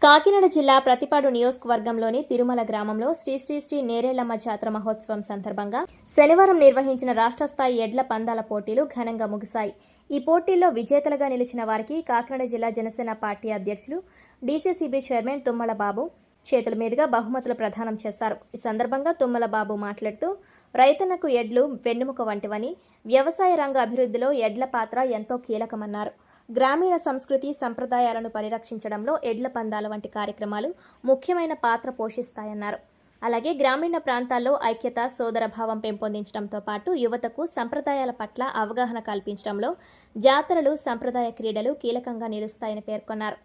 కాకినాడ జిల్లా ప్రతిపాడు నియోజకవర్గంలోని తిరుమల గ్రామంలో శ్రీ శ్రీ శ్రీ నేరేళ్లమ్మ జాతర మహోత్సవం సందర్భంగా శనివారం నిర్వహించిన రాష్ట్ర స్థాయి ఎడ్ల పందాల పోటీలు ఘనంగా ముగిశాయి. ఈ పోటీల్లో విజేతలుగా నిలిచిన వారికి కాకినాడ జిల్లా జనసేన పార్టీ అధ్యక్షులు డీసీసీబీ చైర్మన్ తుమ్మల బాబు చేతుల మీదుగా బహుమతులు ప్రదానం చేశారు. ఈ సందర్భంగా తుమ్మల బాబు మాట్లాడుతూ రైతన్నకు ఎడ్లు వెన్నెముక వంటివని, వ్యవసాయ రంగ అభివృద్ధిలో ఎడ్ల పాత్ర ఎంతో కీలకమన్నారు. గ్రామీణ సంస్కృతి సంప్రదాయాలను పరిరక్షించడంలో ఎడ్ల పందాల వంటి కార్యక్రమాలు ముఖ్యమైన పాత్ర పోషిస్తాయన్నారు. అలాగే గ్రామీణ ప్రాంతాల్లో ఐక్యత, సోదరభావం పెంపొందించడంతో పాటు యువతకు సంప్రదాయాల పట్ల అవగాహన కల్పించడంలో జాతరలు, సంప్రదాయ క్రీడలు కీలకంగా నిలుస్తాయని పేర్కొన్నారు.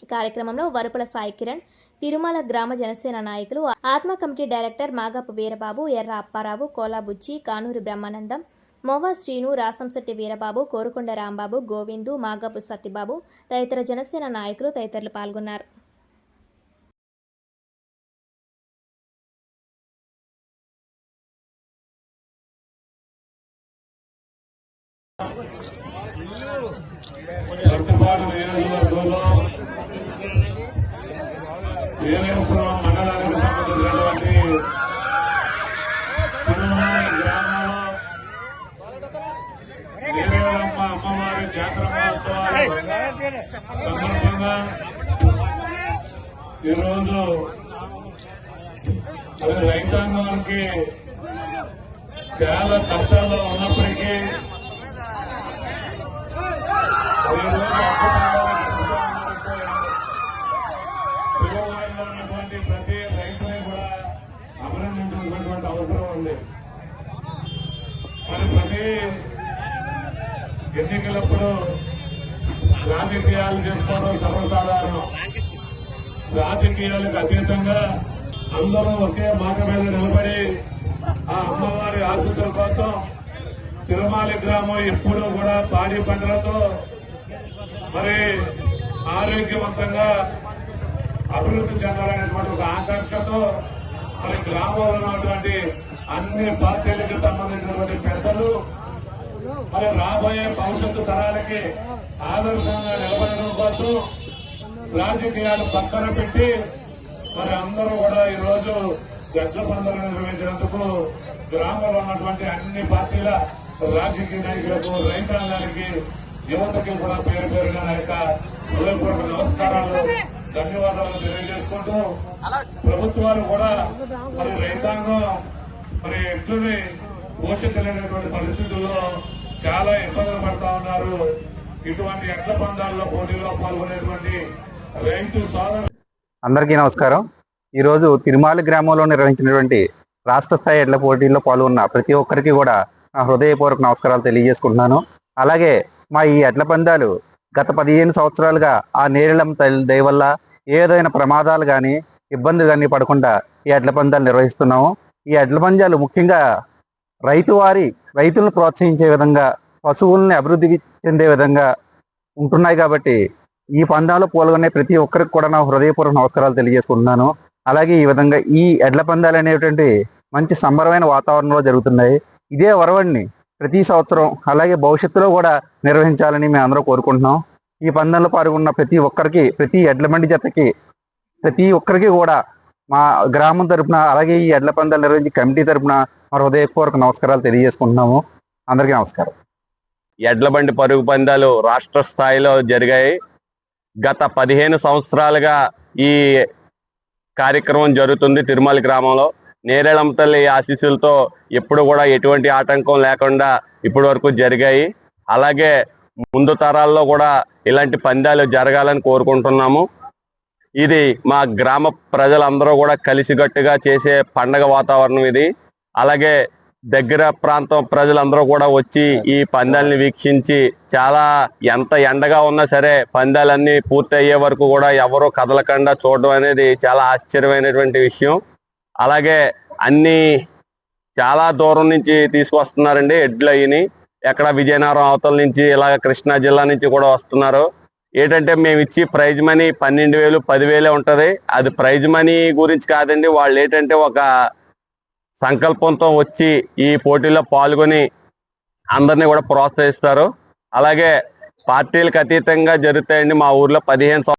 ఈ కార్యక్రమంలో వరుపుల సాయి కిరణ్, తిరుమల గ్రామ జనసేన నాయకులు, ఆత్మ కమిటీ డైరెక్టర్ మాగపు వీరబాబు, ఎర్ర అప్పారావు, కోలాబుచ్చి, కానూరి బ్రహ్మానందం, మోవా శ్రీను, రాసంశెట్టి వీరబాబు, కోరుకొండ రాంబాబు, గోవిందు, మాగపు సత్యబాబు తదితర జనసేన నాయకులు తదితరులు పాల్గొన్నారు. మండలానికి సంబంధించినటువంటి అమ్మవారి జాతర మహోత్సవాలు సందర్భంగా ఈరోజు రైతాంగానికి చాలా కష్టాల్లో ఉన్నప్పటికీ ఉన్నటువంటి ప్రతి రైతుని కూడా అభినందించాల్సినటువంటి అవసరం ఉంది. మరి ప్రతి ఎన్నికలప్పుడు రాజకీయాలు చేసుకోవడం సర్వసాధారణం. రాజకీయాలకు అతీతంగా అందరూ ఒకే మాట మీద నిలబడి ఆ అమ్మవారి ఆశీస్సుల కోసం తిరుమల గ్రామం ఎప్పుడూ కూడా పాడి పంటలతో మరి ఆరోగ్యవంతంగా అభివృద్ధి చెందాలనేటువంటి ఒక ఆకాంక్షతో మరి గ్రామంలో ఉన్నటువంటి అన్ని పార్టీలకు సంబంధించినటువంటి పెద్దలు మరి రాబోయే భవిష్యత్తు తరాలకి ఆదర్శంగా నిలబడడం కోసం రాజకీయాలు పక్కన పెట్టి మరి అందరూ కూడా ఈరోజు ఎడ్ల పందాలు నిర్వహించినందుకు గ్రామంలో ఉన్నటువంటి అన్ని పార్టీల రాజకీయ నాయకులకు, రైతాంగానికి, యువతకి కూడా పేరు పేరుగా నా యొక్క హృదయపూర్వక నమస్కారాలు, ధన్యవాదాలు తెలియజేసుకుంటూ ప్రభుత్వాలు కూడా మరి రైతాంగం మరి ఎట్లని పోషించలేనటువంటి పరిస్థితుల్లో చాలా ఇబ్బందులు పడతా ఉన్నారు. ఇటువంటి ఎడ్ల పందాల్లో పోటీల్లో పాల్గొనేటువంటి రైతు సోదరు అందరికీ నమస్కారం. ఈరోజు తిరుమల గ్రామంలో నిర్వహించినటువంటి రాష్ట్ర స్థాయి ఎడ్ల పోటీల్లో పాల్గొన్న ప్రతి ఒక్కరికి కూడా నా హృదయపూర్వక నమస్కారాలు తెలియజేసుకుంటున్నాను. అలాగే మా ఈ ఎడ్ల పందాలు గత 15 సంవత్సరాలుగా ఆ నేరేళ్లమ్మ తల్లి దయ వల్ల ఏదైనా ప్రమాదాలు కానీ ఇబ్బందులు కానీ పడకుండా ఈ ఎడ్ల పందాలు నిర్వహిస్తున్నాము. ఈ ఎడ్ల పందాలు ముఖ్యంగా రైతులను ప్రోత్సహించే విధంగా, పశువుల్ని అభివృద్ధి చెందే విధంగా ఉంటున్నాయి. కాబట్టి ఈ పందాల్లో పాల్గొనే ప్రతి ఒక్కరికి కూడా నా హృదయపూర్వక నమస్కారాలు తెలియజేసుకుంటున్నాను. అలాగే ఈ విధంగా ఈ ఎడ్ల పందాలు అనేటువంటి మంచి సంబరమైన వాతావరణంలో జరుగుతున్నాయి. ఇదే వరవడిని ప్రతి సంవత్సరం అలాగే భవిష్యత్తులో కూడా నిర్వహించాలని మేము అందరూ కోరుకుంటున్నాం. ఈ పందంలో పాల్గొన్న ప్రతి ఒక్కరికి, ప్రతి ఎడ్ల బండి జతకి ప్రతి ఒక్కరికి కూడా మా గ్రామం తరఫున, అలాగే ఈ ఎడ్ల పందాలు నిర్వహించే కమిటీ తరఫున మా హృదయపూర్వక నమస్కారాలు తెలియజేసుకుంటున్నాము. అందరికీ నమస్కారం. ఎడ్ల బండి పరుగు పందాలు రాష్ట్ర స్థాయిలో జరిగాయి. గత 15 సంవత్సరాలుగా ఈ కార్యక్రమం జరుగుతుంది. తిరుమల గ్రామంలో నేరేళ్లమ్మ తల్లి ఆశీస్సులతో ఎప్పుడు కూడా ఎటువంటి ఆటంకం లేకుండా ఇప్పటి వరకు జరిగాయి. అలాగే ముందు తరాల్లో కూడా ఇలాంటి పందాలు జరగాలని కోరుకుంటున్నాము. ఇది మా గ్రామ ప్రజలందరూ కూడా కలిసికట్టుగా చేసే పండగ వాతావరణం ఇది. అలాగే దగ్గర ప్రాంతం ప్రజలందరూ కూడా వచ్చి ఈ పందాలని వీక్షించి చాలా ఎంత ఎండగా ఉన్నా సరే పందాలన్నీ పూర్తి అయ్యే వరకు కూడా ఎవరూ కదలకుండా చూడడం అనేది చాలా ఆశ్చర్యమైనటువంటి విషయం. అలాగే అన్ని చాలా దూరం నుంచి తీసుకొస్తున్నారండి ఎడ్లయిని. ఎక్కడ విజయనగరం అవతల నుంచి, ఇలాగ కృష్ణా జిల్లా నుంచి కూడా వస్తున్నారు. ఏంటంటే మేము ఇచ్చి ప్రైజ్ మనీ 12,000, 10,000 ఉంటది. అది ప్రైజ్ మనీ గురించి కాదండి. వాళ్ళు ఏంటంటే ఒక సంకల్పంతో వచ్చి ఈ పోటీలో పాల్గొని అందరినీ కూడా ప్రోత్సహిస్తారు. అలాగే పార్టీలకు అతీతంగా జరుగుతాయండి. మా ఊర్లో 15